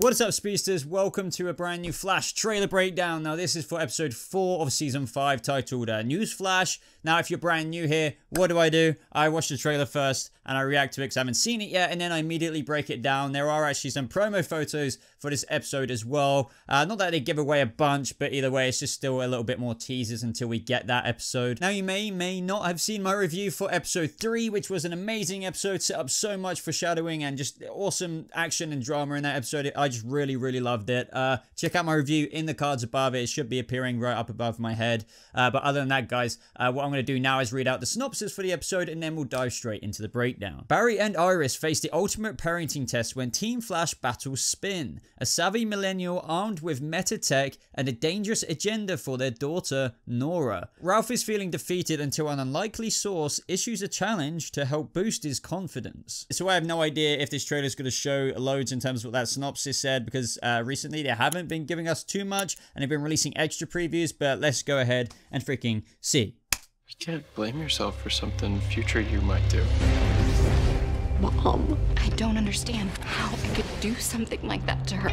What is up, speedsters? Welcome to a brand new Flash trailer breakdown. Now, this is for episode 4 of season 5, titled News Flash. Now, if you're brand new here, what do? I watch the trailer first and I react to it because I haven't seen it yet, and then I immediately break it down. There are actually some promo photos for this episode as well. Not that they give away a bunch, but either way, it's just still a little bit more teasers until we get that episode. Now, you may not have seen my review for episode 3, which was an amazing episode, set up so much foreshadowing and just awesome action and drama in that episode. I just really loved it. Check out my review in the cards above. It should be appearing right up above my head. But other than that, guys, what I'm going to do now is read out the synopsis for the episode, and then we'll dive straight into the breakdown. Barry and Iris face the ultimate parenting test when Team Flash battles Spin, a savvy millennial armed with meta tech and a dangerous agenda for their daughter, Nora. Ralph is feeling defeated until an unlikely source issues a challenge to help boost his confidence. So I have no idea if this trailer is going to show loads in terms of what that synopsis said, because recently they haven't been giving us too much and they've been releasing extra previews, but let's go ahead and freaking see. You can't blame yourself for something future you might do. Mom, I don't understand how I could do something like that to her.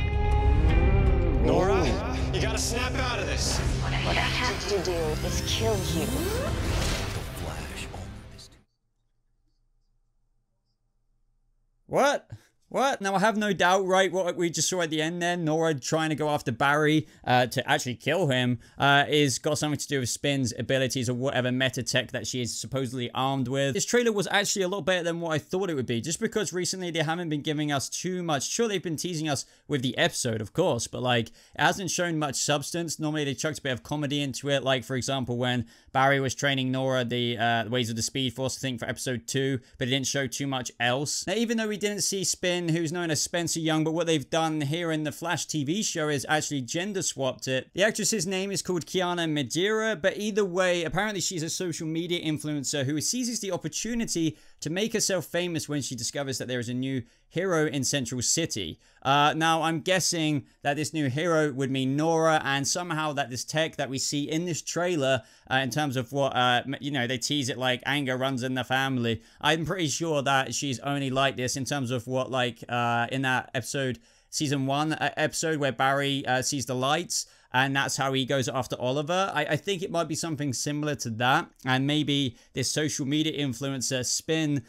Nora, you gotta snap out of this. What I have to do is kill you. What? Now, I have no doubt, right, what we just saw at the end there, Nora trying to go after Barry to actually kill him, is got something to do with Spin's abilities or whatever meta tech that she is supposedly armed with. This trailer was actually a lot better than what I thought it would be, just because recently they haven't been giving us too much. Sure, they've been teasing us with the episode, of course, but like, it hasn't shown much substance. Normally, they chucked a bit of comedy into it, like, for example, when Barry was training Nora the ways of the Speed Force, I think, for episode 2, but it didn't show too much else. Now, even though we didn't see Spin, who's known as Spencer Young, but what they've done here in the Flash TV show is actually gender swapped it. The actress's name is called Kiana Madeira, but either way, apparently she's a social media influencer who seizes the opportunity to make herself famous when she discovers that there is a new hero in Central City. Now, I'm guessing that this new hero would mean Nora, and somehow that this tech that we see in this trailer, in terms of what, you know, they tease it like anger runs in the family. I'm pretty sure that she's only like this in terms of what, like, in that episode, season 1 episode where Barry sees the lights, and that's how he goes after Oliver. I think it might be something similar to that, and maybe this social media influencer Spin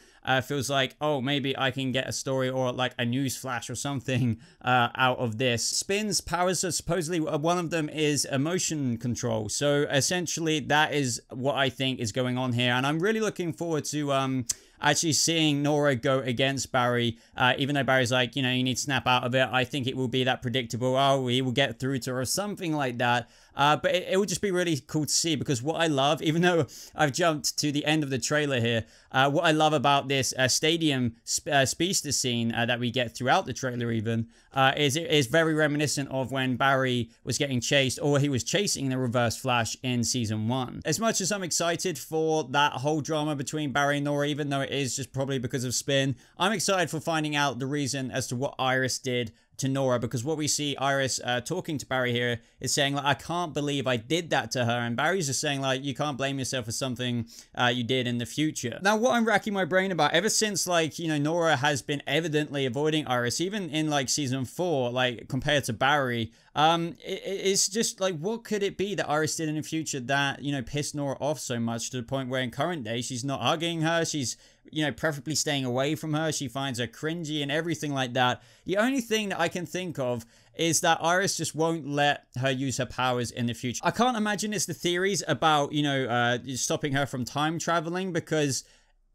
feels like, oh, maybe I can get a story or like a news flash or something out of this. Spin's powers are supposedly, one of them is emotion control. So essentially that is what I think is going on here, and I'm really looking forward to actually seeing Nora go against Barry, even though Barry's like, you know, you need to snap out of it. I think it will be that predictable, oh, he will get through to her or something like that. But it would just be really cool to see, because what I love, even though I've jumped to the end of the trailer here, what I love about this stadium speedster scene that we get throughout the trailer even, is it is very reminiscent of when Barry was getting chased, or he was chasing the Reverse Flash in season 1. As much as I'm excited for that whole drama between Barry and Nora, even though it is just probably because of Spin, I'm excited for finding out the reason as to what Iris did to Nora, because what we see Iris talking to Barry here is saying, like, I can't believe I did that to her, and Barry's just saying, like, you can't blame yourself for something you did in the future. Now, what I'm racking my brain about, ever since, like, you know, Nora has been evidently avoiding Iris, even in, like, season 4, like, compared to Barry, it's just, like, what could it be that Iris did in the future that, you know, pissed Nora off so much to the point where in current day, she's not hugging her, she's, you know, preferably staying away from her, she finds her cringy and everything like that. The only thing that I can think of is that Iris just won't let her use her powers in the future. I can't imagine it's the theories about, you know, stopping her from time traveling, because,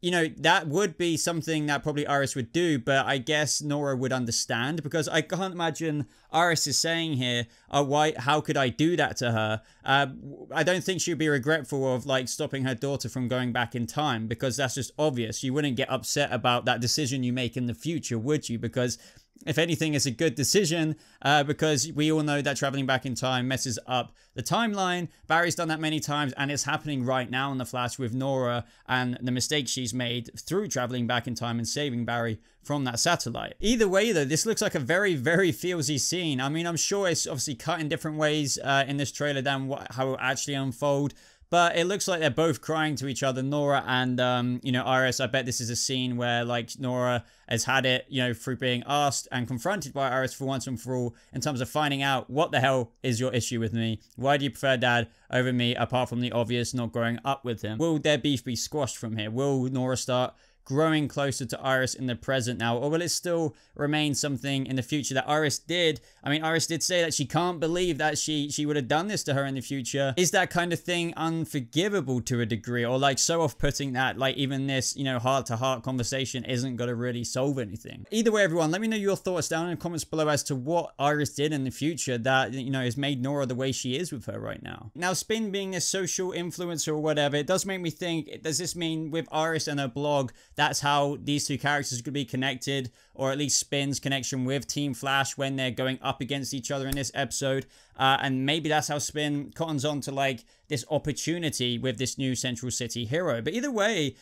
you know, that would be something that probably Iris would do, but I guess Nora would understand, because I can't imagine Iris is saying here, oh, how could I do that to her? I don't think she'd be regretful of, like, stopping her daughter from going back in time, because that's just obvious. You wouldn't get upset about that decision you make in the future, would you? Because if anything, it's a good decision, because we all know that traveling back in time messes up the timeline. Barry's done that many times, and it's happening right now in the Flash with Nora and the mistakes she's made through traveling back in time and saving Barry from that satellite. Either way, though, this looks like a very feelsy scene. I mean, I'm sure it's obviously cut in different ways in this trailer than how it will actually unfold, But it looks like they're both crying to each other, Nora and, you know, Iris. I bet this is a scene where, like, Nora has had it, you know, through being asked and confronted by Iris for once and for all in terms of finding out what the hell is your issue with me? Why do you prefer Dad over me, apart from the obvious not growing up with him? Will their beef be squashed from here? Will Nora start growing closer to Iris in the present now, or will it still remain something in the future that Iris did? I mean, Iris did say that she can't believe that she would have done this to her in the future. Is that kind of thing unforgivable to a degree, or like so off-putting that like even this, you know, heart-to-heart conversation isn't going to really solve anything? Either way, everyone, let me know your thoughts down in the comments below as to what Iris did in the future that, you know, has made Nora the way she is with her right now. Now, Spin being this social influencer or whatever, it does make me think, does this mean with Iris and her blog, that's how these two characters could be connected, or at least Spin's connection with Team Flash when they're going up against each other in this episode? And maybe that's how Spin cottons on to like this opportunity with this new Central City hero. But either way,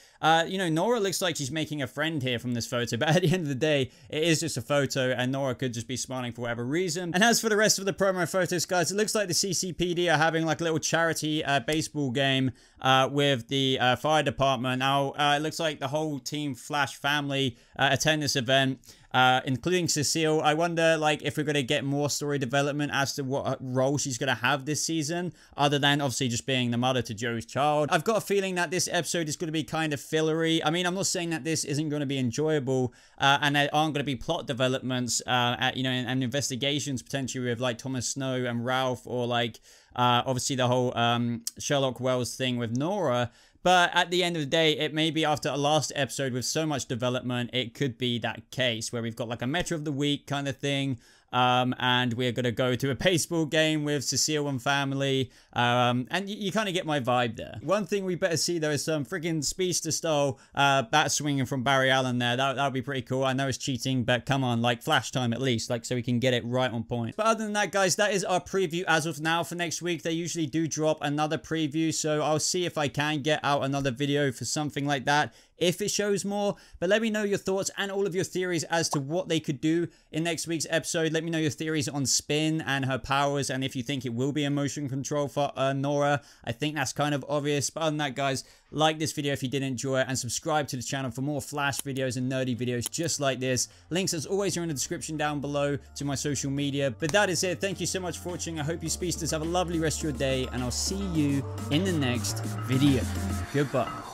you know, Nora looks like she's making a friend here from this photo, but at the end of the day, it is just a photo and Nora could just be smiling for whatever reason. And as for the rest of the promo photos, guys, it looks like the CCPD are having like a little charity baseball game with the fire department. Now, it looks like the whole Team Flash family attend this event, including Cecile. I wonder, like, if we're going to get more story development as to what role she's going to have this season, other than obviously just being the mother to Joe's child. I've got a feeling that this episode is going to be kind of fillery. I mean, I'm not saying that this isn't going to be enjoyable, and there aren't going to be plot developments, you know, and investigations potentially with like Thomas Snow and Ralph, or like, obviously the whole Sherlock Wells thing with Nora. But at the end of the day, it may be after a last episode with so much development, it could be that case where we've got like a Metro of the Week kind of thing. And we're going to go to a baseball game with Cecile and family. And you kind of get my vibe there. One thing we better see, though, is some freaking speedster style bat swinging from Barry Allen there. That would be pretty cool. I know it's cheating, but come on, like flash time at least, like so we can get it right on point. But other than that, guys, that is our preview as of now for next week. They usually do drop another preview, so I'll see if I can get out another video for something like that, if it shows more. But let me know your thoughts and all of your theories as to what they could do in next week's episode. Let me know your theories on Spin and her powers, and if you think it will be emotion control for Nora. I think that's kind of obvious. But other than that, guys, like this video if you did enjoy it, and subscribe to the channel for more Flash videos and nerdy videos just like this. Links, as always, are in the description down below to my social media. But that is it. Thank you so much for watching. I hope you speedsters have a lovely rest of your day, and I'll see you in the next video. Goodbye.